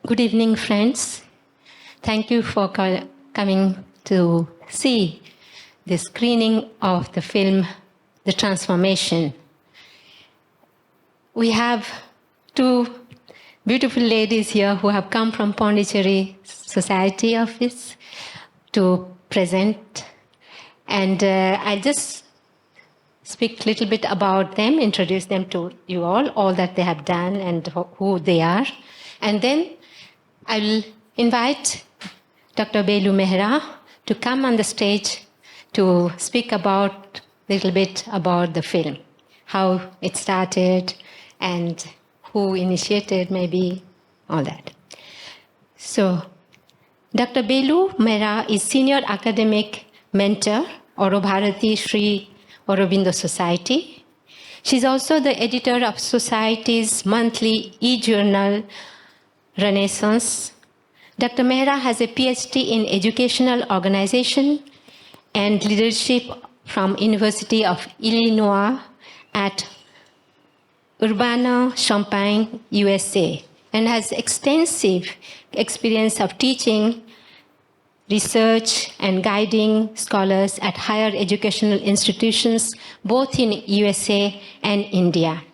Good evening, friends. Thank you for coming to see the screening of the film, The Transformation. We have two beautiful ladies here who have come from Pondicherry Society office to present. And I'll just speak a little bit about them, introduce them to you all that they have done and who they are. And then I will invite Dr. Belu Mehra to come on the stage to speak about a little bit about the film, how it started and who initiated, maybe all that. So, Dr. Belu Mehra is Senior Academic Mentor, Bharati Sri Aurobindo Society. She's also the editor of Society's monthly e-journal, Renaissance. Dr. Mehra has a PhD in Educational Organization and Leadership from University of Illinois at Urbana-Champaign, USA, and has extensive experience of teaching, research, and guiding scholars at higher educational institutions, both in USA and India.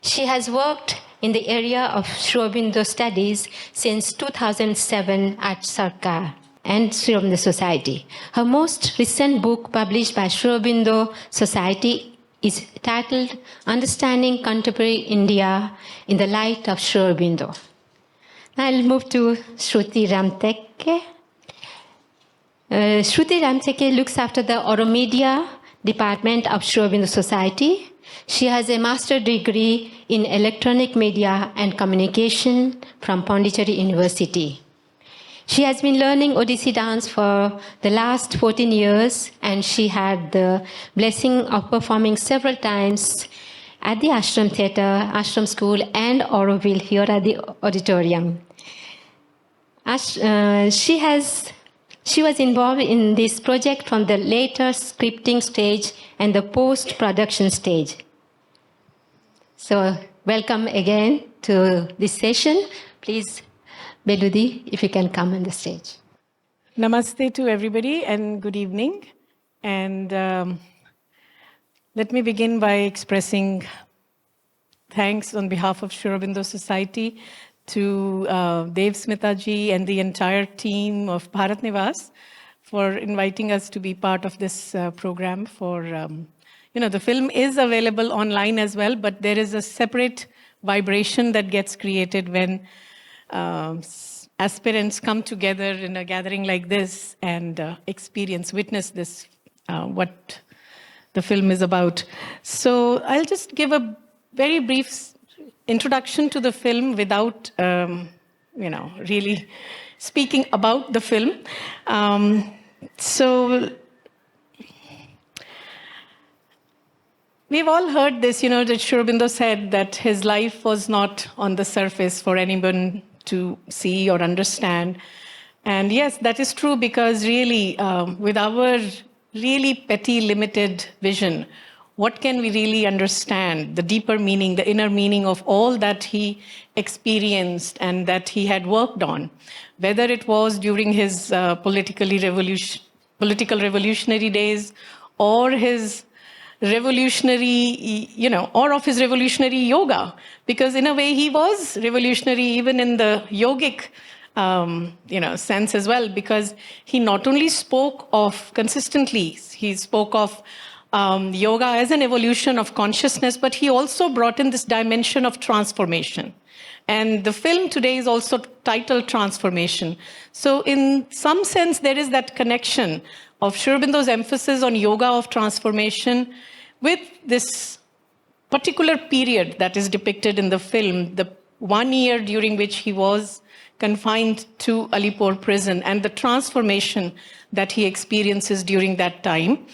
She has worked in the area of Sri Aurobindo studies since 2007 at Sarkar and Sri Aurobindo Society. Her most recent book published by Sri Aurobindo Society is titled Understanding Contemporary India in the Light of Sri Aurobindo. I'll move to Shruti Ramteke. Shruti Ramteke looks after the Oromedia department of Sri Aurobindo Society. She has a master's degree in electronic media and communication from Pondicherry University. She has been learning Odissi dance for the last 14 years, and she had the blessing of performing several times at the Ashram Theatre, Ashram School, and Auroville here at the auditorium. She was involved in this project from the later scripting stage and the post-production stage. So, welcome again to this session. Please, Beludi, if you can come on the stage. Namaste to everybody and good evening. And let me begin by expressing thanks on behalf of Sri Aurobindo Society to Dev Smitaji and the entire team of Bharat Nivas for inviting us to be part of this program. The film is available online as well, but there is a separate vibration that gets created when aspirants come together in a gathering like this and witness this, what the film is about. So I'll just give a very brief introduction to the film without, really speaking about the film. We've all heard this, that Sri Aurobindo said that his life was not on the surface for anyone to see or understand. And yes, that is true because really, with our really petty, limited vision, what can we really understand? The deeper meaning, the inner meaning of all that he experienced and that he had worked on, whether it was during his political revolutionary days or his revolutionary, or of his revolutionary yoga, because in a way he was revolutionary even in the yogic, sense as well, because he not only spoke of consistently, he spoke of yoga as an evolution of consciousness, but he also brought in this dimension of transformation. And the film today is also titled Transformation. So in some sense, there is that connection of Sri Aurobindo's emphasis on yoga of transformation with this particular period that is depicted in the film, the 1 year during which he was confined to Alipore prison and the transformation that he experiences during that time.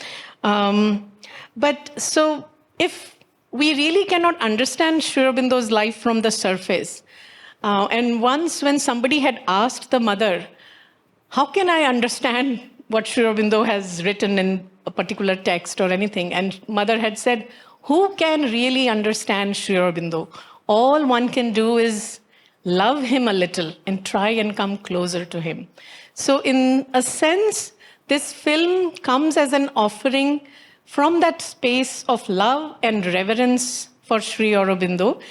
But so if we really cannot understand Sri Aurobindo's life from the surface, and once when somebody had asked the mother, how can I understand what Sri Aurobindo has written in a particular text or anything? And mother had said, who can really understand Sri Aurobindo? All one can do is love him a little and try and come closer to him. So in a sense, this film comes as an offering from that space of love and reverence for Sri Aurobindo.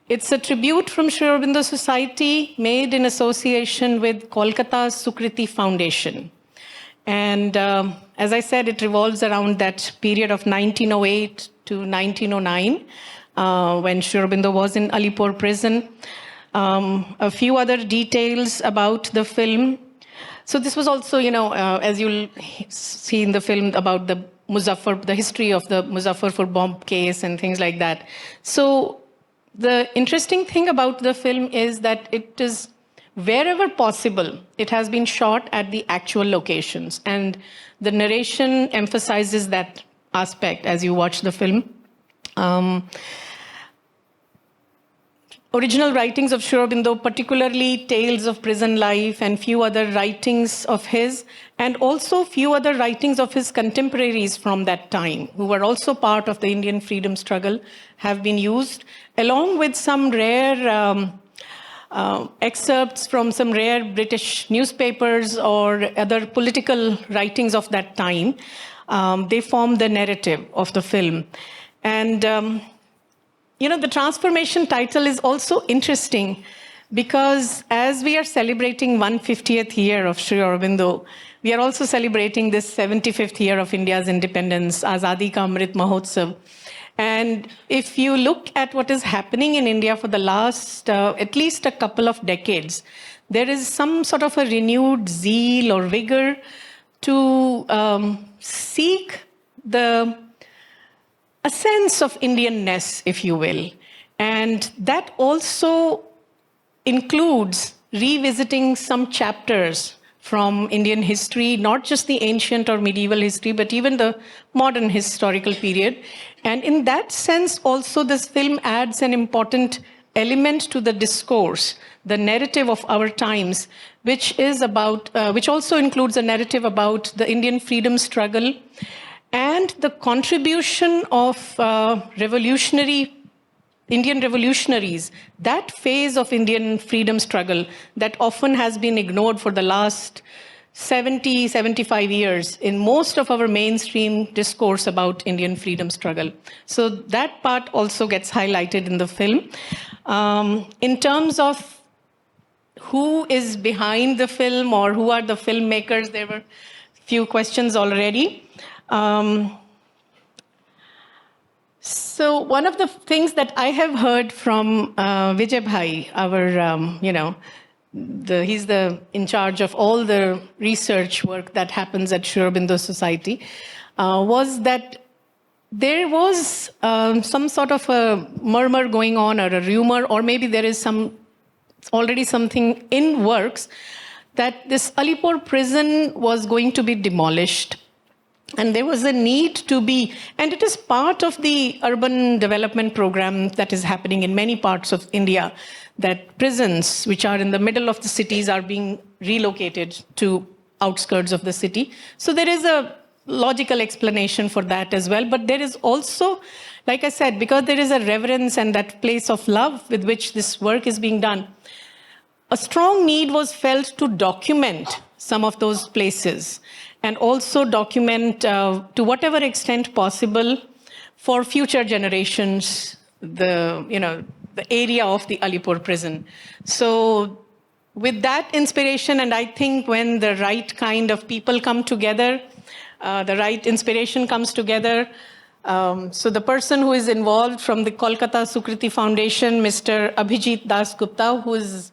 It's a tribute from Sri Aurobindo Society made in association with Kolkata's Sukriti Foundation. And as I said, it revolves around that period of 1908 to 1909, when Sri Aurobindo was in Alipore prison. A few other details about the film. So this was also, as you'll see in the film, about the history of the Muzaffarpur bomb case and things like that. So the interesting thing about the film is that it is, wherever possible, it has been shot at the actual locations. And the narration emphasizes that aspect as you watch the film. Original writings of Sri Aurobindo, particularly tales of prison life and few other writings of his, and also few other writings of his contemporaries from that time, who were also part of the Indian freedom struggle, have been used, along with some rare excerpts from some rare British newspapers or other political writings of that time. They form the narrative of the film. And the transformation title is also interesting because as we are celebrating 150th year of Sri Aurobindo, we are also celebrating this 75th year of India's independence, Azadi Ka Amrit Mahotsav. And if you look at what is happening in India for the last at least a couple of decades, there is some sort of a renewed zeal or vigor to seek a sense of Indianness, if you will. And that also includes revisiting some chapters from Indian history, not just the ancient or medieval history, but even the modern historical period. And in that sense, also, this film adds an important element to the discourse, the narrative of our times, which also includes a narrative about the Indian freedom struggle and the contribution of Indian revolutionaries, that phase of Indian freedom struggle that often has been ignored for the last 70, 75 years in most of our mainstream discourse about Indian freedom struggle. So that part also gets highlighted in the film. In terms of who is behind the film or who are the filmmakers, there were a few questions already. So one of the things that I have heard from Vijay Bhai, he's in charge of all the research work that happens at Sri Aurobindo Society, was that there was some sort of a murmur going on or a rumor, or maybe there is already something in works, that this Alipore prison was going to be demolished. And there was a need to be, and it is part of the urban development program that is happening in many parts of India, that prisons which are in the middle of the cities are being relocated to outskirts of the city. So there is a logical explanation for that as well. But there is also, like I said, because there is a reverence and that place of love with which this work is being done, a strong need was felt to document some of those places and also document to whatever extent possible for future generations the area of the Alipore prison. So with that inspiration, and I think when the right kind of people come together, the right inspiration comes together. So the person who is involved from the Kolkata Sukriti Foundation, Mr. Abhijit Das Gupta, who is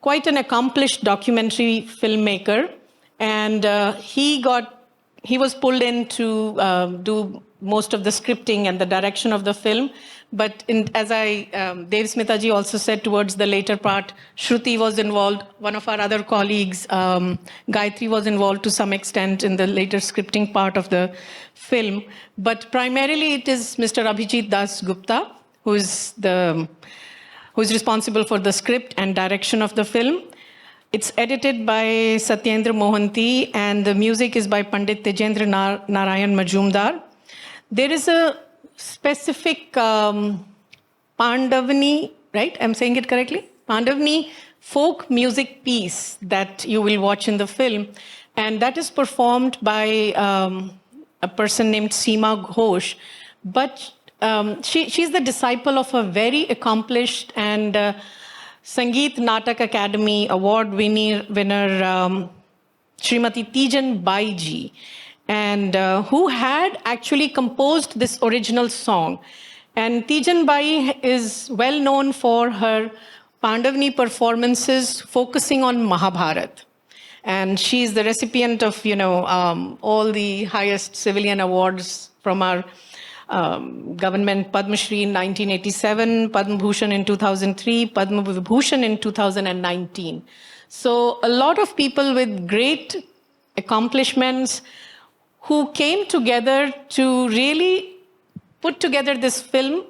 quite an accomplished documentary filmmaker, and he was pulled in to do most of the scripting and the direction of the film. But as Dev Smitaji also said towards the later part, Shruti was involved. One of our other colleagues, Gayatri, was involved to some extent in the later scripting part of the film. But primarily it is Mr. Abhijit Das Gupta who is responsible for the script and direction of the film. It's edited by Satyendra Mohanty, and the music is by Pandit Tejendra Narayan Majumdar. There is a specific Pandavani, right? I'm saying it correctly? Pandavni folk music piece that you will watch in the film. And that is performed by a person named Seema Ghosh. But she's the disciple of a very accomplished and Sangeet Natak Academy award winner Srimati Tijan Bai ji, and who had actually composed this original song. And Tijan Bai is well known for her Pandavni performances focusing on Mahabharat. And she is the recipient of, all the highest civilian awards from our government, Padma Shri in 1987, Padma Bhushan in 2003, Padma Vibhushan in 2019. So a lot of people with great accomplishments who came together to really put together this film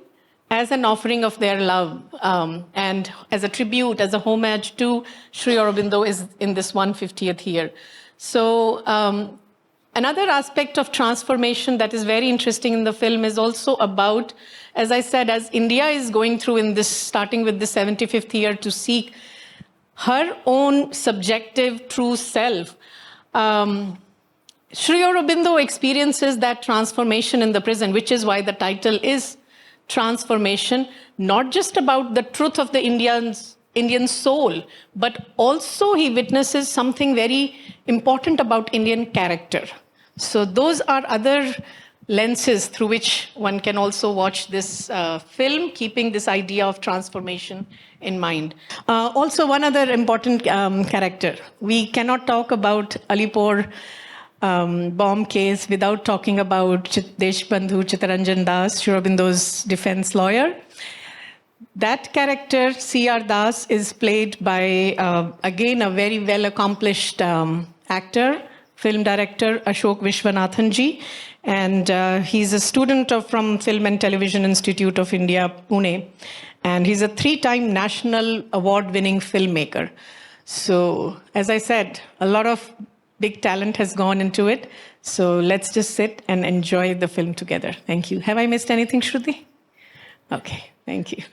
as an offering of their love and as a tribute, as a homage to Sri Aurobindo is in this 150th year. So another aspect of transformation that is very interesting in the film is also about, as I said, as India is going through in this, starting with the 75th year to seek her own subjective true self, Sri Aurobindo experiences that transformation in the prison, which is why the title is Transformation, not just about the truth of the Indian soul, but also he witnesses something very important about Indian character. So those are other lenses through which one can also watch this film, keeping this idea of transformation in mind. Also, one other important character. We cannot talk about Alipore bomb case without talking about Deshbandhu Chittaranjan Das, Sri Aurobindo's defense lawyer. That character, C.R. Das, is played by, again, a very well-accomplished actor, film director, Ashok Vishwanathan ji. And he's a student from Film and Television Institute of India, Pune. And he's a 3-time national award-winning filmmaker. So, as I said, a lot of big talent has gone into it. So let's just sit and enjoy the film together. Thank you. Have I missed anything, Shruti? Okay, thank you.